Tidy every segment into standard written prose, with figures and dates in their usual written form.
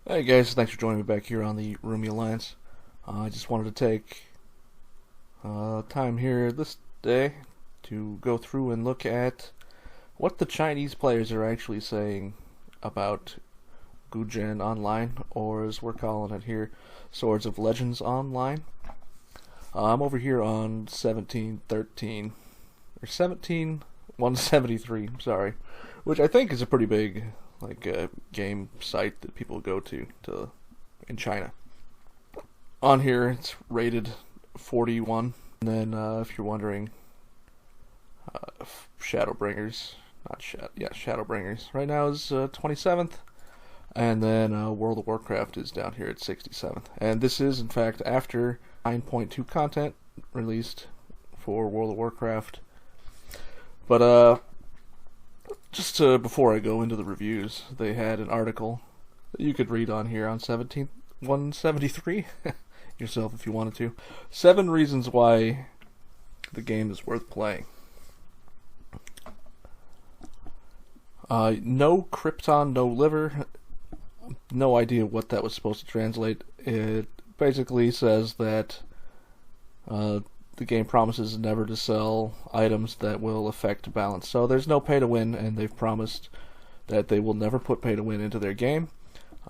Hey guys, thanks for joining me back here on the Roomy Alliance. I just wanted to take time here this day to go through and look at what the Chinese players are actually saying about Gujian Online, or as we're calling it here, Swords of Legends Online. I'm over here on 1713, or 17173, sorry, which I think is a pretty big game site that people go to in China. On here, it's rated 41. And then, if you're wondering, Shadowbringers, not Shadowbringers, right now is 27th. And then World of Warcraft is down here at 67th. And this is, in fact, after 9.2 content released for World of Warcraft. But just before I go into the reviews, they had an article that you could read on here on 173 yourself if you wanted to. 7 reasons why the game is worth playing. No Krypton, no liver. No idea what that was supposed to translate. It basically says that the game promises never to sell items that will affect balance. So there's no pay to win, and they've promised that they will never put pay to win into their game.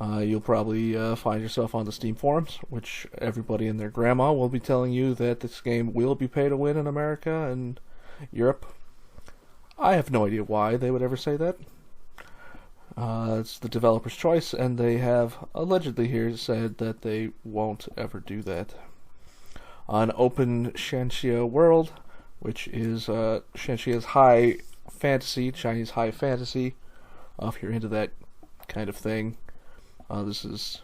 You'll probably find yourself on the Steam forums, which everybody and their grandma will be telling you that this game will be pay to win in America and Europe. I have no idea why they would ever say that. It's the developer's choice, and they have allegedly here said that they won't ever do that. On Open Shanxia World, which is Shanxia's high fantasy, Chinese high fantasy, if you're into that kind of thing. This is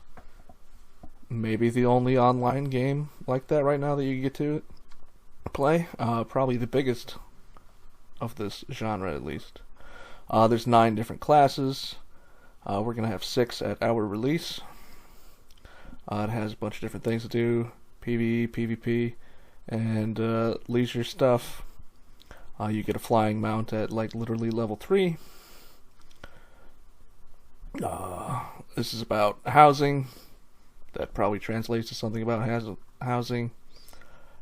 maybe the only online game like that right now that you get to play. Probably the biggest of this genre, at least. There's 9 different classes. We're going to have 6 at our release. It has a bunch of different things to do. PvE, PvP, and leisure stuff. You get a flying mount at literally level 3. This is about housing. That probably translates to something about housing.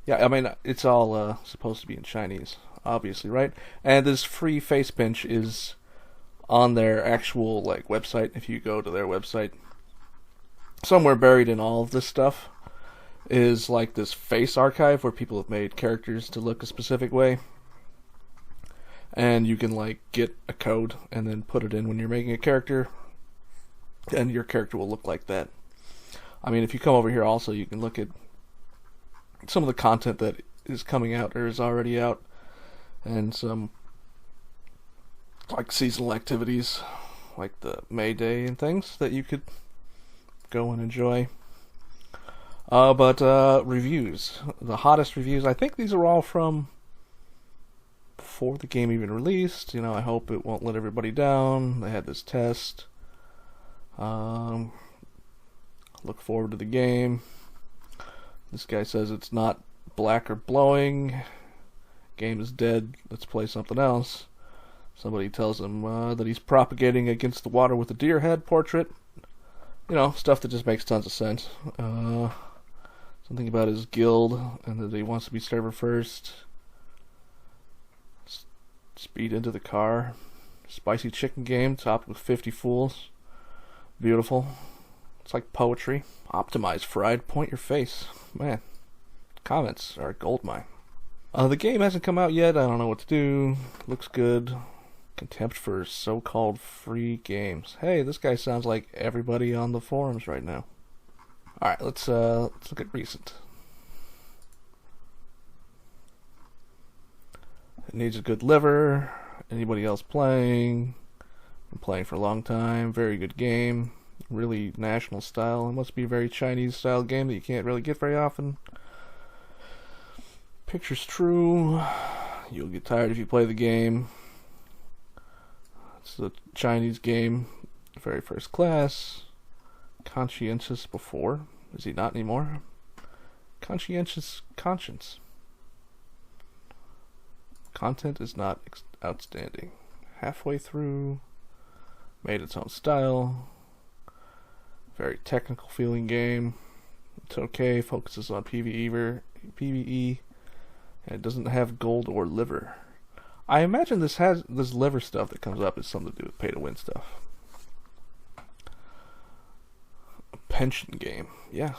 Yeah, I mean, it's all supposed to be in Chinese, obviously, right? And this free face pinch is on their actual website. If you go to their website, somewhere buried in all of this stuff is this face archive where people have made characters to look a specific way, and you can get a code and then put it in when you're making a character, and your character will look like that. I mean, if you come over here also, you can look at some of the content that is coming out or is already out, and some seasonal activities like the May Day and things that you could go and enjoy. But reviews. The hottest reviews, I think these are all from before the game even released. I hope it won't let everybody down. They had this test. Look forward to the game. This guy says it's not black or blowing. Game is dead. Let's play something else. Somebody tells him that he's propagating against the water with a deer head portrait. Stuff that just makes tons of sense. Something about his guild and that he wants to be server first. Speed into the car. Spicy chicken game topped with 50 fools. Beautiful. It's like poetry. Optimized fried. Point your face. Man, comments are a goldmine. The game hasn't come out yet. I don't know what to do. Looks good. Contempt for so-called free games. Hey, this guy sounds like everybody on the forums right now. Alright, let's look at recent. It needs a good liver. Anybody else playing? Been playing for a long time. Very good game. Really national style. It must be a very Chinese style game that you can't really get very often. Picture's true. You'll get tired if you play the game. It's a Chinese game. Very first class. Conscientious before. Is he not anymore? Conscientious conscience. Content is not outstanding. Halfway through. Made its own style. Very technical feeling game. It's okay, focuses on PvE, and it doesn't have gold or liver. I imagine this liver stuff that comes up is something to do with pay to win stuff. A pension game, yeah.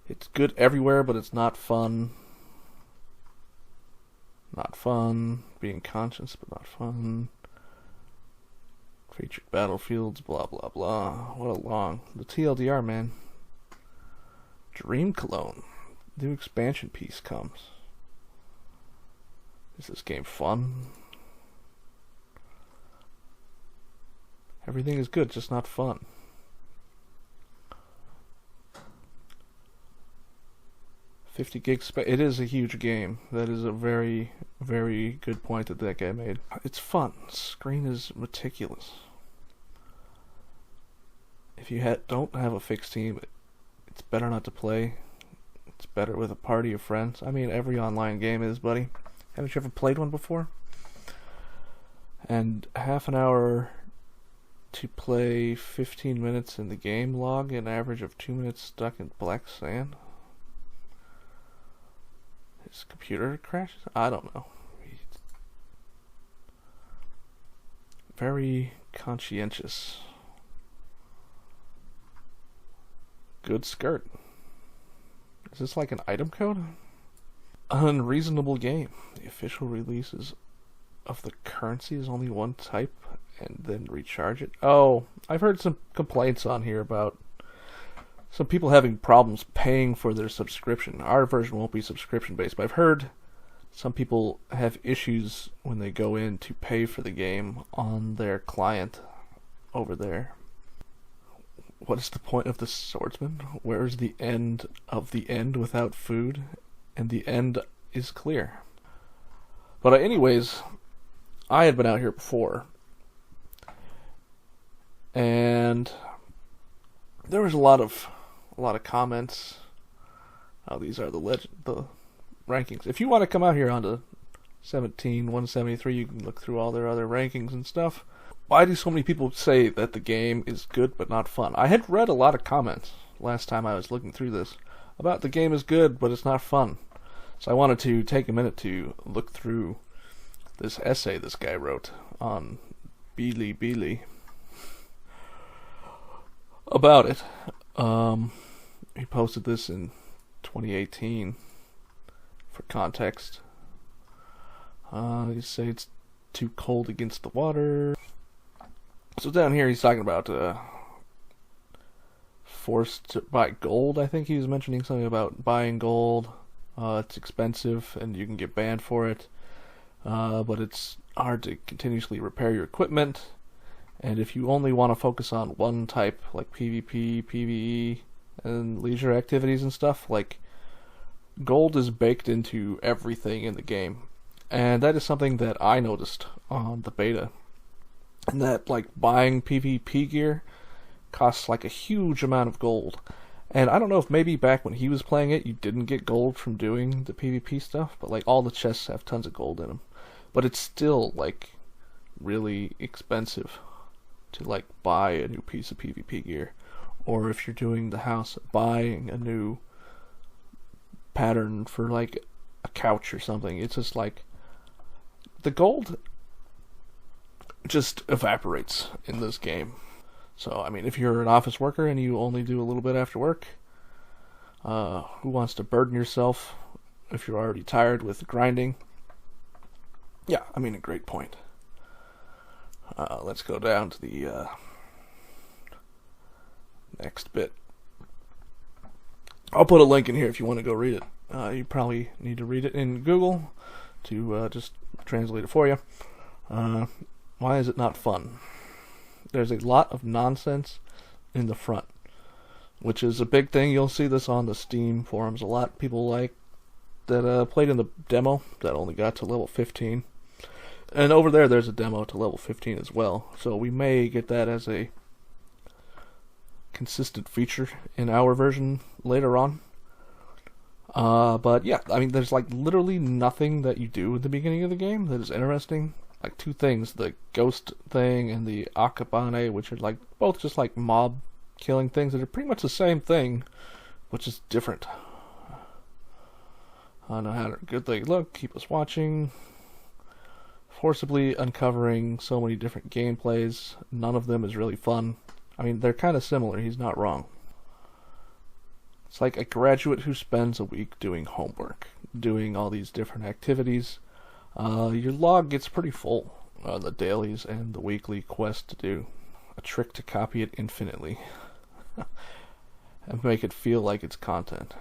It's good everywhere, but it's not fun. Not fun. Being conscious, but not fun. Featured battlefields, blah blah blah. What a long. The TLDR, man. Dream Cologne. New expansion piece comes. Is this game fun? Everything is good, just not fun. $50 GB. It is a huge game. That is a very, very good point that guy made. It's fun. Screen is meticulous. If you don't have a fixed team, it's better not to play. It's better with a party of friends. I mean, every online game is, buddy. Haven't you ever played one before? And half an hour to play 15 minutes in the game log, an average of 2 minutes stuck in black sand. His computer crashes? I don't know. Very conscientious. Good skirt. Is this like an item code? Unreasonable game. The official releases of the currency is only one type and then recharge it. Oh, I've heard some complaints on here about some people having problems paying for their subscription. Our version won't be subscription based, but I've heard some people have issues when they go in to pay for the game on their client over there. What is the point of the swordsman? Where is the end of the end without food? And the end is clear. But anyways, I had been out here before, and there was a lot of comments. Oh, these are the rankings. If you want to come out here onto 17173, you can look through all their other rankings and stuff. Why do so many people say that the game is good but not fun? I had read a lot of comments last time I was looking through this about the game is good but it's not fun. So I wanted to take a minute to look through this essay this guy wrote on Bilibili about it. He posted this in 2018 for context. He say it's too cold against the water. So down here he's talking about forced to buy gold. I think he was mentioning something about buying gold. It's expensive and you can get banned for it. But it's hard to continuously repair your equipment. And if you only want to focus on one type, like PvP, PvE, and leisure activities and stuff, like, gold is baked into everything in the game. And that is something that I noticed on the beta. And that, like, buying PvP gear costs, like, a huge amount of gold. And I don't know if maybe back when he was playing it, you didn't get gold from doing the PvP stuff, but, like, all the chests have tons of gold in them. But it's still, like, really expensive to, like, buy a new piece of PvP gear. Or if you're doing the house, buying a new pattern for, like, a couch or something. It's just, like, the gold just evaporates in this game. So, I mean, if you're an office worker and you only do a little bit after work, who wants to burden yourself if you're already tired with grinding? Yeah, I mean, a great point. Let's go down to the next bit. I'll put a link in here if you want to go read it. You probably need to read it in Google to just translate it for you. Why is it not fun? There's a lot of nonsense in the front, which is a big thing. You'll see this on the Steam forums a lot. People like that played in the demo that only got to level 15. And over there's a demo to level 15 as well. So we may get that as a consistent feature in our version later on. But yeah, I mean, there's like literally nothing that you do at the beginning of the game that is interesting. like two things, the ghost thing and the Akabane, which are like both just like mob killing things that are pretty much the same thing, which is different. I don't know how to good thing. Look, keep us watching. Forcibly uncovering so many different gameplays. None of them is really fun. I mean, they're kind of similar. He's not wrong. It's like a graduate who spends a week doing homework, doing all these different activities. Your log gets pretty full on the dailies and the weekly quest to do. A trick to copy it infinitely and make it feel like it's content.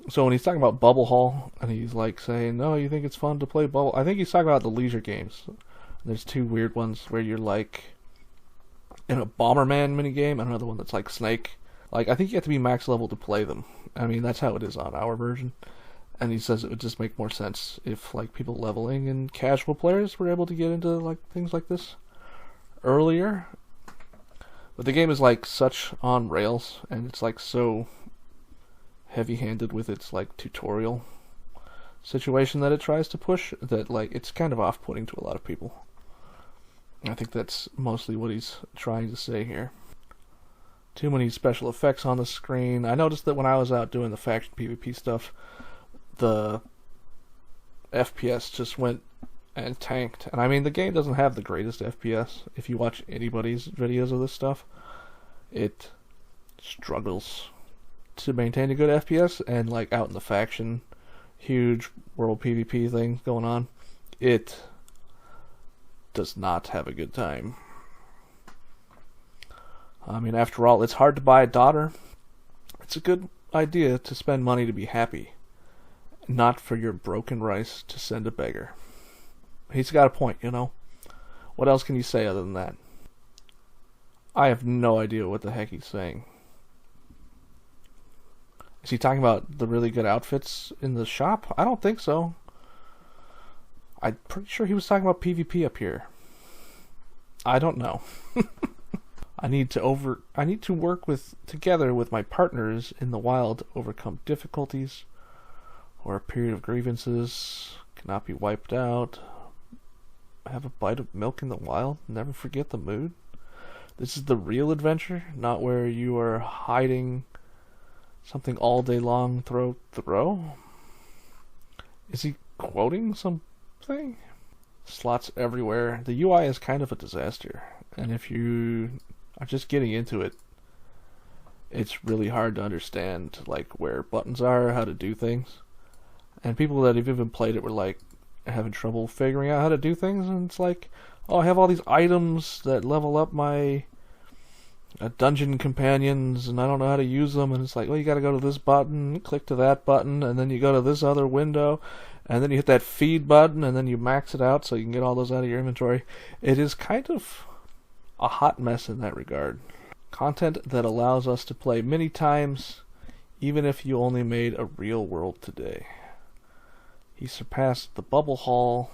So when he's talking about Bubble Hall, and he's like saying, "No, you think it's fun to play Bubble?" I think he's talking about the leisure games. There's two weird ones where you're like in a Bomberman minigame, and another one that's like Snake. Like, I think you have to be max level to play them. I mean, that's how it is on our version. And he says it would just make more sense if like people leveling and casual players were able to get into like things like this earlier. But the game is like such on rails, and it's like so heavy-handed with its like tutorial situation that it tries to push that like it's kind of off-putting to a lot of people. I think that's mostly what he's trying to say here. Too many special effects on the screen. I noticed that when I was out doing the faction PvP stuff, the FPS just went and tanked. And I mean, the game doesn't have the greatest FPS. If you watch anybody's videos of this stuff, it struggles to maintain a good FPS. And like out in the faction, huge world PvP thing going on, it does not have a good time. I mean, after all, it's hard to buy a daughter. It's a good idea to spend money to be happy, not for your broken rice to send a beggar. He's got a point, you know? What else can you say other than that? I have no idea what the heck he's saying. Is he talking about the really good outfits in the shop? I don't think so. I'm pretty sure he was talking about PvP up here. I don't know. I need to work together with my partners in the wild to overcome difficulties, or a period of grievances cannot be wiped out. Have a bite of milk in the wild, never forget the mood. This is the real adventure, not where you are hiding something all day long, throw. Is he quoting something? Slots everywhere. The UI is kind of a disaster, and if you are just getting into it, it's really hard to understand like where buttons are, how to do things. And people that have even played it were like having trouble figuring out how to do things, and it's like, oh, I have all these items that level up my dungeon companions, and I don't know how to use them, and it's like, well, you gotta go to this button, click to that button, and then you go to this other window, and then you hit that feed button, and then you max it out so you can get all those out of your inventory. It is kind of a hot mess in that regard. Content that allows us to play many times, even if you only made a real world today. He surpassed the Bubble Hall,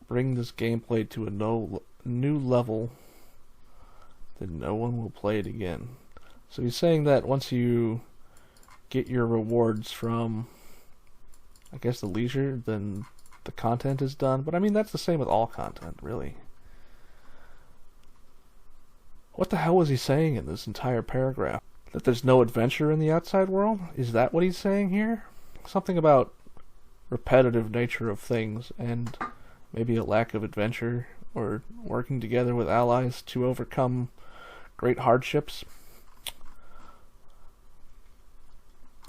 bring this gameplay to a new level, then no one will play it again. So he's saying that once you get your rewards from, I guess, the leisure, then the content is done. But I mean, that's the same with all content, really. What the hell was he saying in this entire paragraph? That there's no adventure in the outside world? Is that what he's saying here? Something about repetitive nature of things and maybe a lack of adventure or working together with allies to overcome great hardships.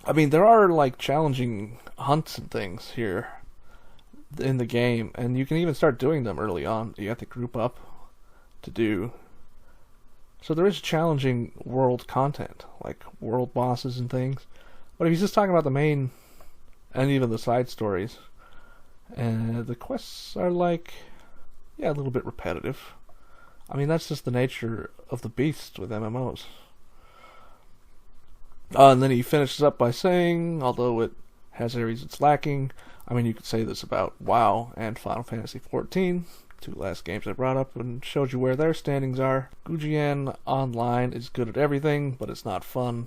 I mean, there are like challenging hunts and things here in the game, and you can even start doing them early on. You have to group up to do. So there is challenging world content, like world bosses and things. But if he's just talking about the main and even the side stories, and the quests are like, yeah, a little bit repetitive. I mean, that's just the nature of the beast with MMOs. And then he finishes up by saying, although it has areas it's lacking, I mean, you could say this about WoW and Final Fantasy XIV, two last games I brought up and showed you where their standings are. Gujian Online is good at everything, but it's not fun.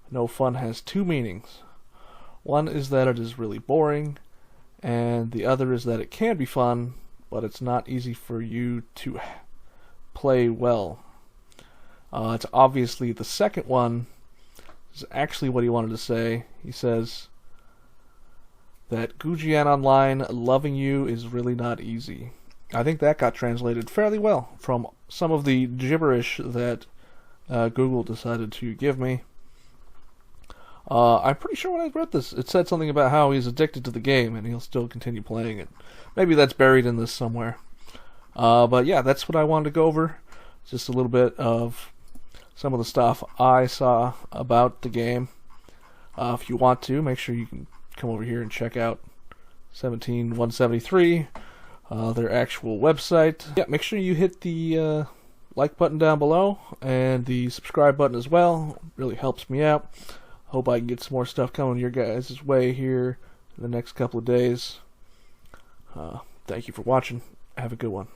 No fun has two meanings. One is that it is really boring, and the other is that it can be fun, but it's not easy for you to play well. It's obviously the second one is actually what he wanted to say. He says that Gujian Online loving you is really not easy. I think that got translated fairly well from some of the gibberish that Google decided to give me. I'm pretty sure when I read this, it said something about how he's addicted to the game and he'll still continue playing it. Maybe that's buried in this somewhere. But yeah, that's what I wanted to go over. Just a little bit of some of the stuff I saw about the game. If you want to, make sure you can come over here and check out 17173, their actual website. Yeah, make sure you hit the like button down below and the subscribe button as well. It really helps me out. Hope I can get some more stuff coming your guys' way here in the next couple of days. Thank you for watching. Have a good one.